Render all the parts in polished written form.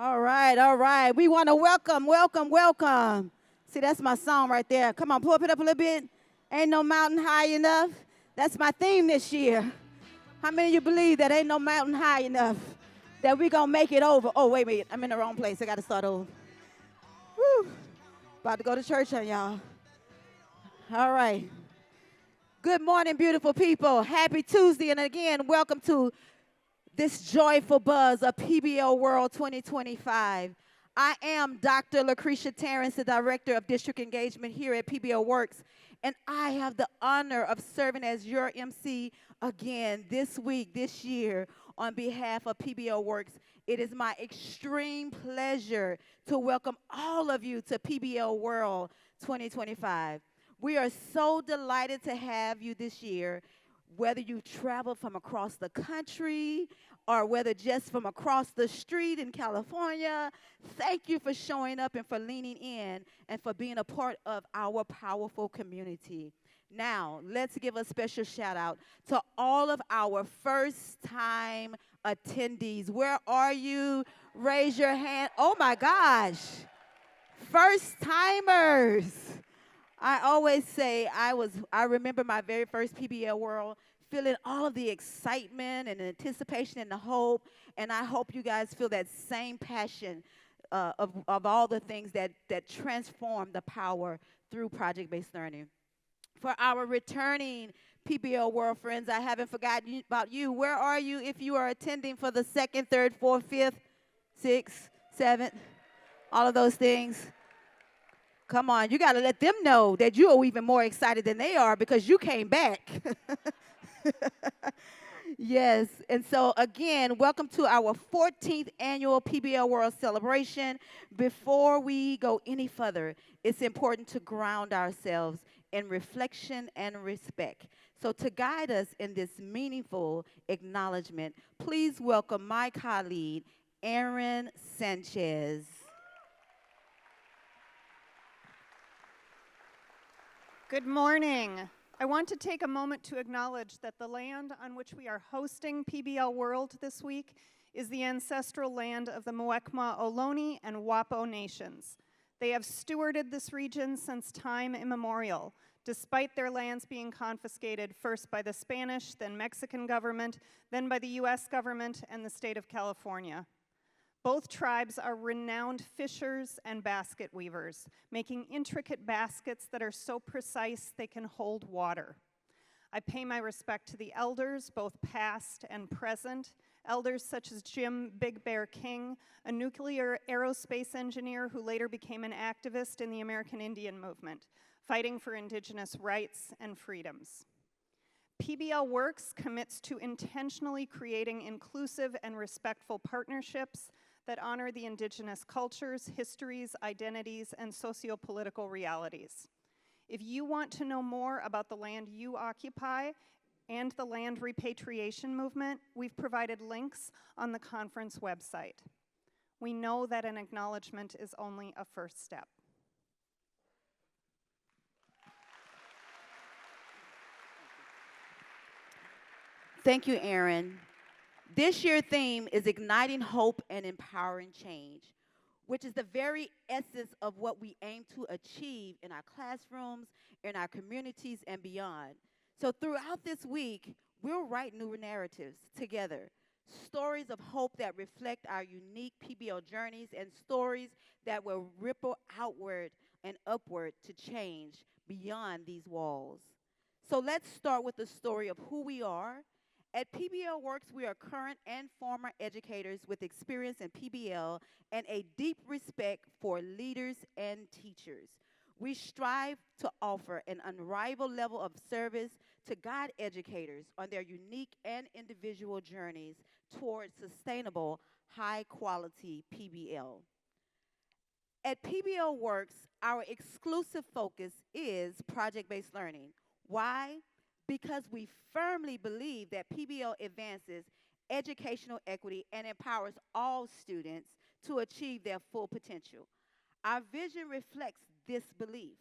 All right, all right. We want to welcome, welcome, welcome. See, that's my song right there. Come on, pull it up a little bit. Ain't no mountain high enough. That's my theme this year. How many of you believe that ain't no mountain high enough that we going to make it over? Oh, wait a minute. I'm in the wrong place. I got to start over. Woo. About to go to church, huh, y'all? All right. Good morning, beautiful people. Happy Tuesday. And again, welcome to this joyful buzz of PBL World 2025. I am Dr. Lucretia Terrence, the Director of District Engagement here at PBL Works, and I have the honor of serving as your MC again this week, this year, on behalf of PBL Works. It is my extreme pleasure to welcome all of you to PBL World 2025. We are so delighted to have you this year, whether you traveled from across the country or whether just from across the street in California. Thank you for showing up and for leaning in and for being a part of our powerful community. Now, let's give a special shout out to all of our first-time attendees. Where are you? Raise your hand. Oh my gosh. First-timers. I always say I remember my very first PBL World, feeling all of the excitement and the anticipation and the hope, and I hope you guys feel that same passion of all the things that transform the power through project-based learning. For our returning PBL World friends, I haven't forgotten about you. Where are you if you are attending for the second, third, fourth, fifth, sixth, seventh, all of those things? Come on, you got to let them know that you are even more excited than they are because you came back. Yes, and so again, welcome to our 14th annual PBL World Celebration. Before we go any further, it's important to ground ourselves in reflection and respect. So to guide us in this meaningful acknowledgement, please welcome my colleague, Aaron Sanchez. Good morning. I want to take a moment to acknowledge that the land on which we are hosting PBL World this week is the ancestral land of the Muwekma Ohlone and Wapo nations. They have stewarded this region since time immemorial, despite their lands being confiscated first by the Spanish, then Mexican government, then by the US government and the state of California. Both tribes are renowned fishers and basket weavers, making intricate baskets that are so precise they can hold water. I pay my respect to the elders, both past and present, elders such as Jim Big Bear King, a nuclear aerospace engineer who later became an activist in the American Indian movement, fighting for indigenous rights and freedoms. PBL Works commits to intentionally creating inclusive and respectful partnerships that honor the indigenous cultures, histories, identities, and socio-political realities. If you want to know more about the land you occupy and the land repatriation movement, we've provided links on the conference website. We know that an acknowledgement is only a first step. Thank you, Aaron. This year's theme is Igniting Hope and Empowering Change, which is the very essence of what we aim to achieve in our classrooms, in our communities, and beyond. So throughout this week, we'll write new narratives together, stories of hope that reflect our unique PBL journeys and stories that will ripple outward and upward to change beyond these walls. So let's start with the story of who we are. At PBL Works, we are current and former educators with experience in PBL and a deep respect for leaders and teachers. We strive to offer an unrivaled level of service to guide educators on their unique and individual journeys towards sustainable, high-quality PBL. At PBL Works, our exclusive focus is project-based learning. Why? Because we firmly believe that PBL advances educational equity and empowers all students to achieve their full potential. Our vision reflects this belief.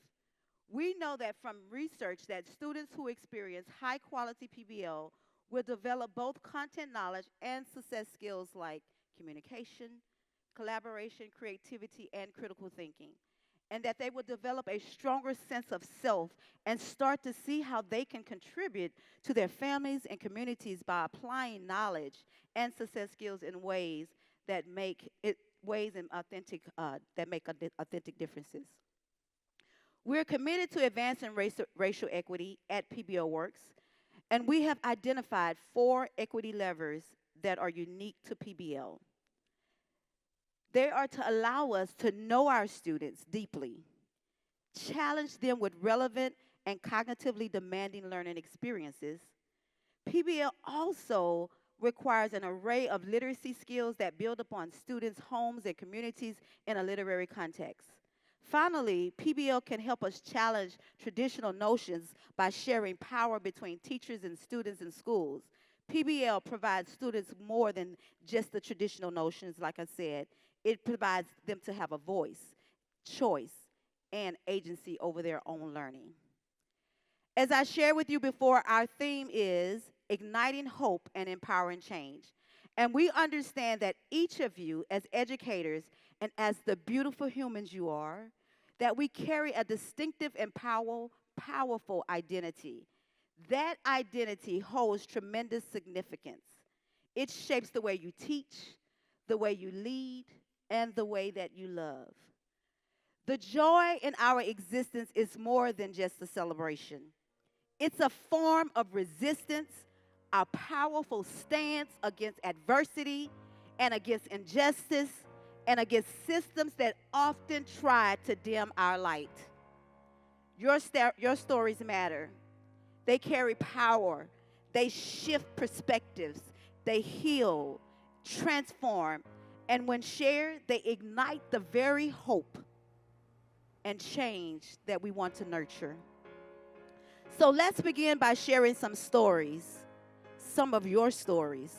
We know that from research that students who experience high-quality PBL will develop both content knowledge and success skills like communication, collaboration, creativity, and critical thinking. And that they will develop a stronger sense of self and start to see how they can contribute to their families and communities by applying knowledge and success skills in ways that make it ways and authentic that make authentic differences. We're committed to advancing racial equity at PBL Works, and we have identified 4 equity levers that are unique to PBL. They are to allow us to know our students deeply, challenge them with relevant and cognitively demanding learning experiences. PBL also requires an array of literacy skills that build upon students' homes and communities in a literary context. Finally, PBL can help us challenge traditional notions by sharing power between teachers and students in schools. PBL provides students more than just the traditional notions, like I said. It provides them to have a voice, choice, and agency over their own learning. As I shared with you before, our theme is igniting hope and empowering change. And we understand that each of you, as educators and as the beautiful humans you are, that we carry a distinctive and powerful identity. That identity holds tremendous significance. It shapes the way you teach, the way you lead, and the way that you love. The joy in our existence is more than just a celebration. It's a form of resistance, a powerful stance against adversity and against injustice and against systems that often try to dim our light. Your stories matter. They carry power. They shift perspectives. They heal, transform, and when shared, they ignite the very hope and change that we want to nurture. So let's begin by sharing some stories, some of your stories.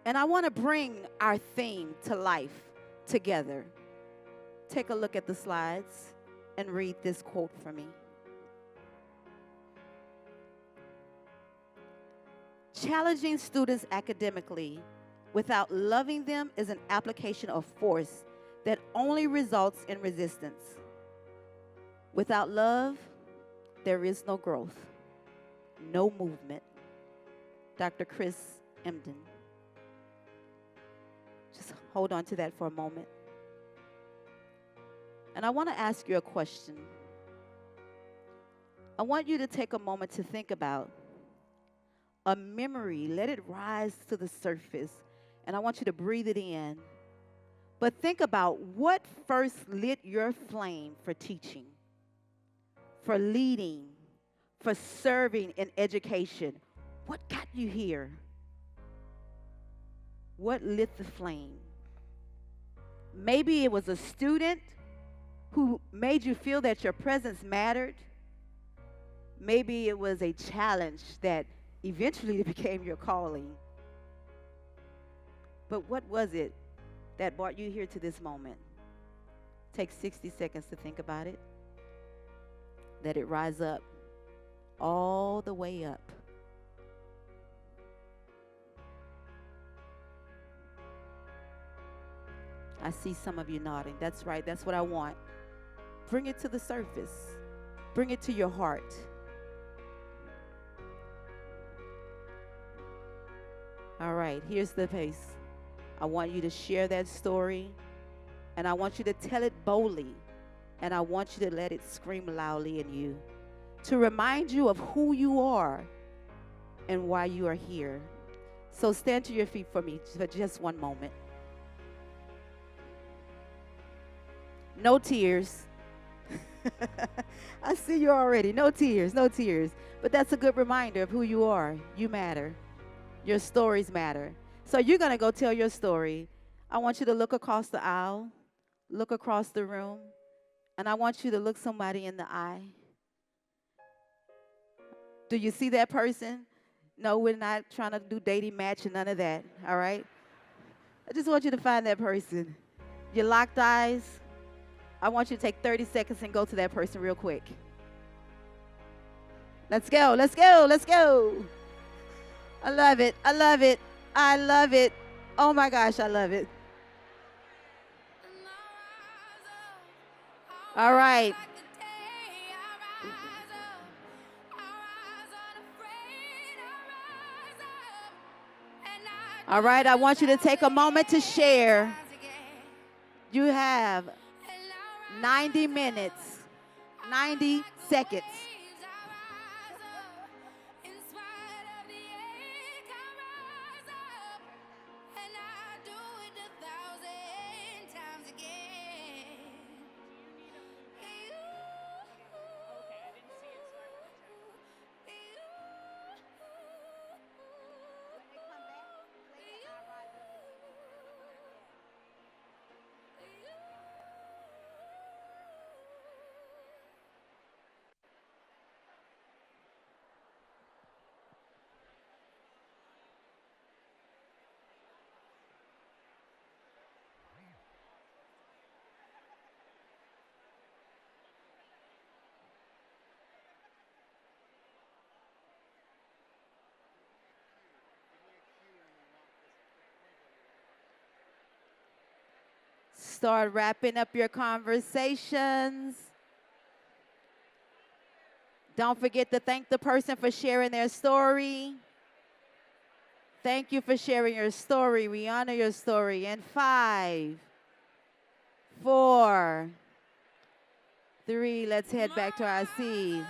And I want to bring our theme to life together. Take a look at the slides and read this quote for me. Challenging students academically without loving them is an application of force that only results in resistance. Without love, there is no growth, no movement. Dr. Chris Emden. Just hold on to that for a moment. And I want to ask you a question. I want you to take a moment to think about a memory. Let it rise to the surface. And I want you to breathe it in. But think about what first lit your flame for teaching, for leading, for serving in education. What got you here? What lit the flame? Maybe it was a student who made you feel that your presence mattered. Maybe it was a challenge that eventually became your calling. But what was it that brought you here to this moment? Take 60 seconds to think about it. Let it rise up, all the way up. I see some of you nodding. That's right. That's what I want. Bring it to the surface. Bring it to your heart. All right, here's the pace. I want you to share that story, and I want you to tell it boldly, and I want you to let it scream loudly in you to remind you of who you are and why you are here. So stand to your feet for me for just one moment. No tears. I see you already. No tears, no tears. But that's a good reminder of who you are. You matter. Your stories matter. So you're going to go tell your story. I want you to look across the aisle, look across the room, and I want you to look somebody in the eye. Do you see that person? No, we're not trying to do dating match and none of that, all right? I just want you to find that person. You locked eyes. I want you to take 30 seconds and go to that person real quick. Let's go, let's go, let's go. I love it, I love it, I love it. Oh my gosh, I love it. All right. All right, I want you to take a moment to share. You have 90 minutes, 90 seconds. Start wrapping up your conversations. Don't forget to thank the person for sharing their story. Thank you for sharing your story. We honor your story. In 5, 4, 3, let's head back to our seat.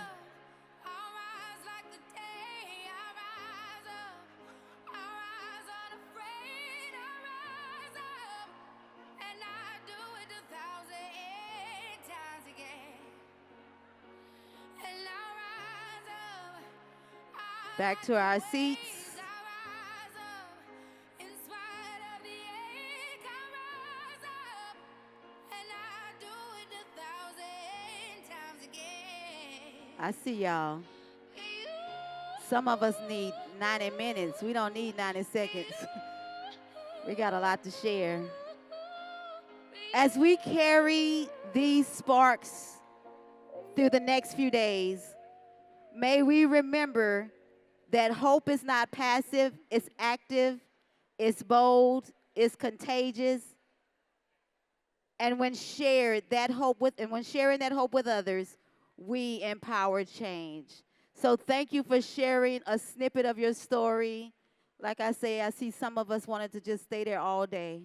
Back to our seats. I see y'all. Some of us need 90 minutes. We don't need 90 seconds. We got a lot to share. As we carry these sparks through the next few days, may we remember that hope is not passive, it's active, it's bold, it's contagious. And when sharing that hope with others, we empower change. So thank you for sharing a snippet of your story. Like I say, I see some of us wanted to just stay there all day.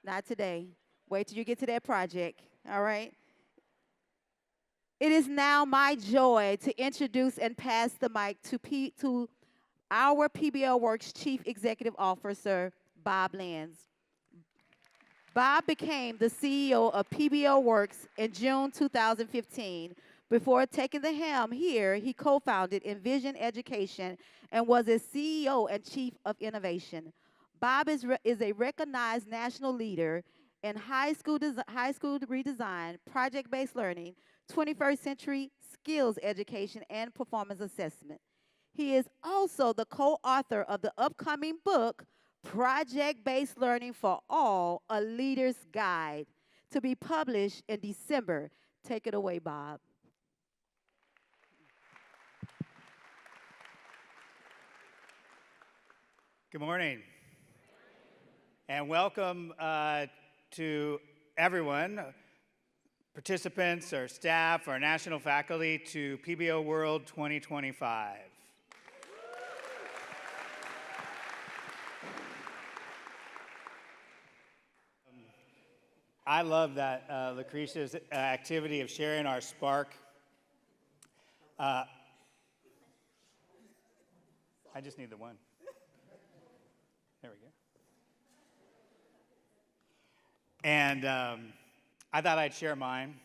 Not today. Wait till you get to that project, all right? It is now my joy to introduce and pass the mic to our PBL Works Chief Executive Officer, Bob Lands. Bob became the CEO of PBL Works in June 2015. Before taking the helm here, he co-founded Envision Education and was its CEO and Chief of Innovation. Bob is a recognized national leader in high school redesign, project-based learning, 21st century skills education, and performance assessment. He is also the co-author of the upcoming book, Project-Based Learning for All, A Leader's Guide, to be published in December. Take it away, Bob. Good morning, and welcome to everyone, participants, our staff, our national faculty, to PBL World 2025. I love that Lucretia's activity of sharing our spark. I just need the one. There we go. And I thought I'd share mine.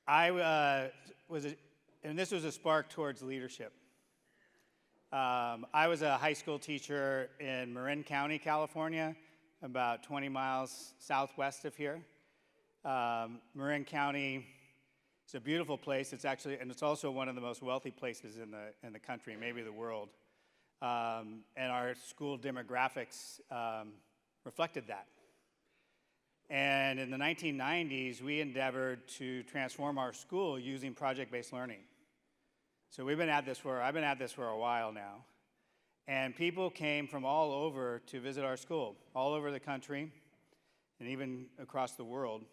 And this was a spark towards leadership. I was a high school teacher in Marin County, California, about 20 miles southwest of here. Marin County is a beautiful place. It's also one of the most wealthy places in the country, maybe the world. And our school demographics reflected that. And in the 1990s, we endeavored to transform our school using project-based learning. So I've been at this for a while now. And people came from all over to visit our school, all over the country, and even across the world.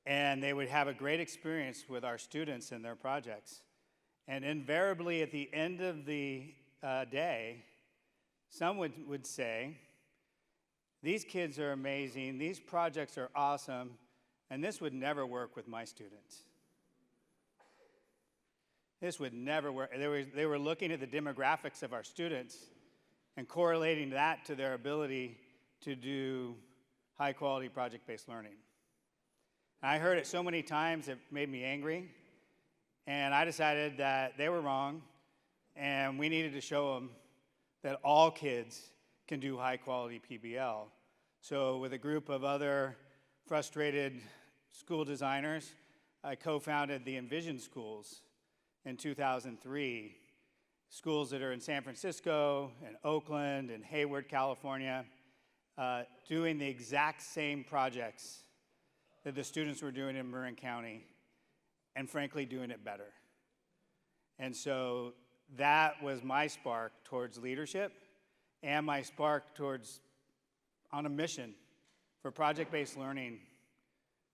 And they would have a great experience with our students and their projects. And invariably, at the end of the day, someone would say, these kids are amazing, these projects are awesome, and this would never work with my students. This would never work. They were looking at the demographics of our students and correlating that to their ability to do high-quality project-based learning. I heard it so many times it made me angry, and I decided that they were wrong, and we needed to show them that all kids can do high-quality PBL. So with a group of other frustrated school designers, I co-founded the Envision Schools in 2003, schools that are in San Francisco, and Oakland, and Hayward, California, doing the exact same projects that the students were doing in Marin County, and frankly, doing it better. And so that was my spark towards leadership and my spark towards on a mission for project-based learning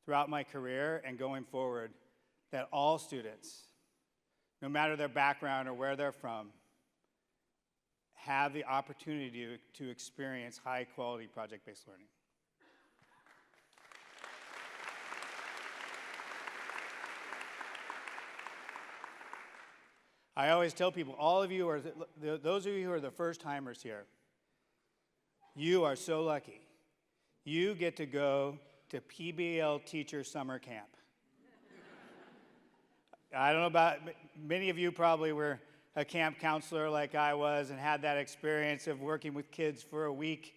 throughout my career and going forward, that all students, no matter their background or where they're from, have the opportunity to experience high-quality project-based learning. I always tell people, all of you are, those of you who are the first timers here, you are so lucky. You get to go to PBL Teacher Summer Camp. I don't know about, many of you probably were a camp counselor like I was and had that experience of working with kids for a week,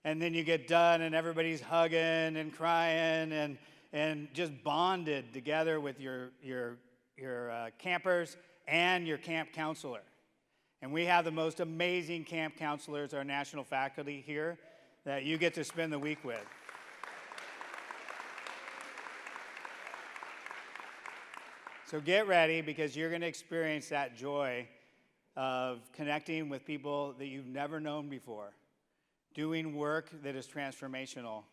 and then you get done and everybody's hugging and crying and just bonded together with your campers and your camp counselor. And we have the most amazing camp counselors, our national faculty here, that you get to spend the week with. So get ready, because you're going to experience that joy of connecting with people that you've never known before, doing work that is transformational,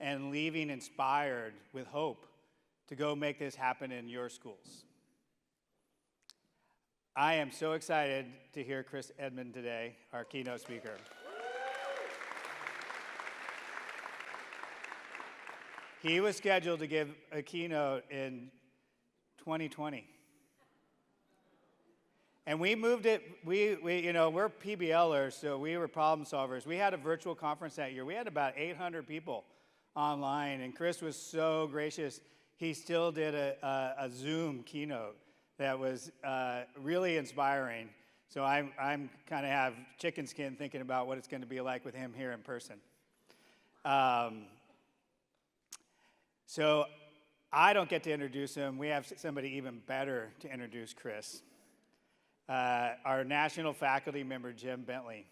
and leaving inspired with hope to go make this happen in your schools. I am so excited to hear Chris Edmond today, our keynote speaker. He was scheduled to give a keynote in 2020. And we moved it, we're PBLers, so we were problem solvers. We had a virtual conference that year. We had about 800 people online, and Chris was so gracious. He still did a Zoom keynote that was really inspiring. So I'm kind of have chicken skin thinking about what it's going to be like with him here in person. So I don't get to introduce him. We have somebody even better to introduce Chris. Our national faculty member, Jim Bentley.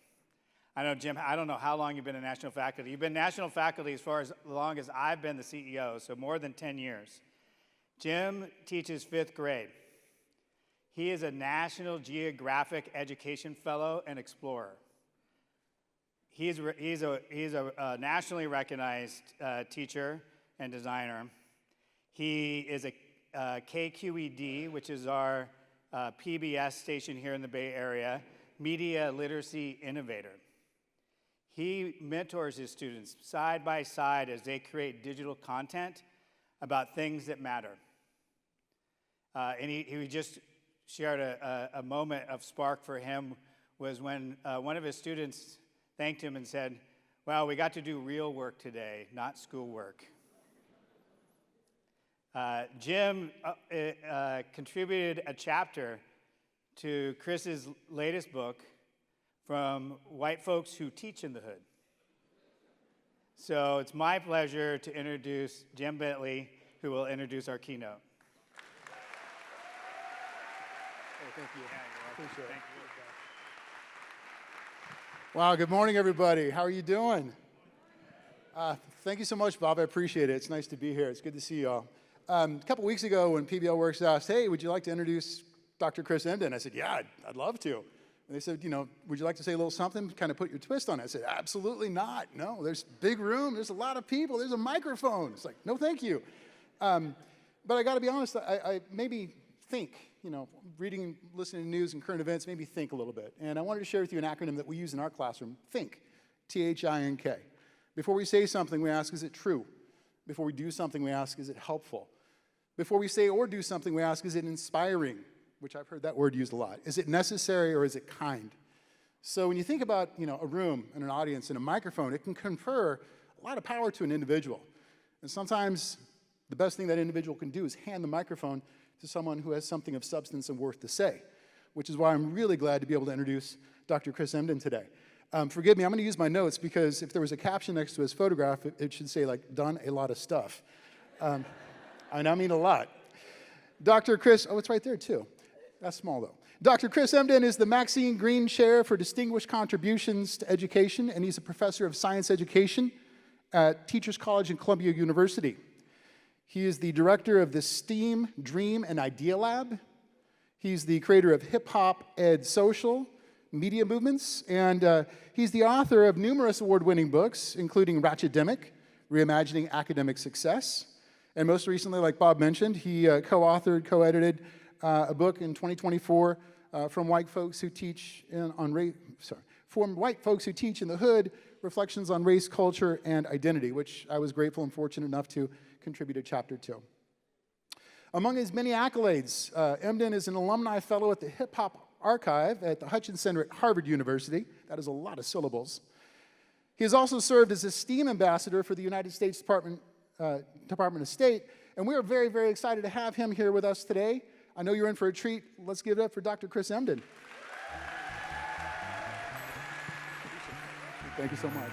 I know, Jim, I don't know how long you've been a national faculty. You've been national faculty as long as I've been the CEO, so more than 10 years. Jim teaches 5th grade. He is a National Geographic Education Fellow and Explorer. He's a nationally recognized teacher and designer. He is a KQED, which is our PBS station here in the Bay Area, Media Literacy Innovator. He mentors his students side by side as they create digital content about things that matter. And he just shared a moment of spark for him was when one of his students thanked him and said, "Well, we got to do real work today, not schoolwork." Jim contributed a chapter to Chris's latest book, From White Folks Who Teach in the Hood. So it's my pleasure to introduce Jim Bentley, who will introduce our keynote. Thank you. Appreciate it. Wow, good morning, everybody. How are you doing? Thank you so much, Bob. I appreciate it. It's nice to be here. It's good to see you all. A couple weeks ago when PBL Works asked, hey, would you like to introduce Dr. Chris Emden? I said, yeah, I'd love to. And they said, would you like to say a little something, kind of put your twist on it? I said, absolutely not. No, there's big room. There's a lot of people. There's a microphone. It's like, no, thank you. But I got to be honest, I maybe think, reading, listening to news and current events made me think a little bit. And I wanted to share with you an acronym that we use in our classroom, THINK, T-H-I-N-K. Before we say something, we ask, is it true? Before we do something, we ask, is it helpful? Before we say or do something, we ask, is it inspiring? Which I've heard that word used a lot. Is it necessary or is it kind? So when you think about, a room and an audience and a microphone, it can confer a lot of power to an individual. And sometimes the best thing that individual can do is hand the microphone to someone who has something of substance and worth to say, which is why I'm really glad to be able to introduce Dr. Chris Emden today. Forgive me, I'm going to use my notes because if there was a caption next to his photograph, it should say, done a lot of stuff. And I mean a lot. Dr. Chris, it's right there too. That's small though. Dr. Chris Emden is the Maxine Green Chair for Distinguished Contributions to Education, and he's a professor of science education at Teachers College and Columbia University. He is the director of the STEAM, Dream, and Idea Lab. He's the creator of Hip Hop Ed Social Media Movements, and he's the author of numerous award-winning books, including Ratchetdemic, Reimagining Academic Success. And most recently, like Bob mentioned, he co-authored, co-edited a book in 2024 from white folks who teach in the Hood, Reflections on Race, Culture, and Identity, which I was grateful and fortunate enough to contribute to Chapter 2. Among his many accolades, Emden is an alumni fellow at the Hip Hop Archive at the Hutchins Center at Harvard University. That is a lot of syllables. He has also served as a STEAM ambassador for the United States Department of State, and we are very, very excited to have him here with us today. I know you're in for a treat. Let's give it up for Dr. Chris Emden. Thank you so much.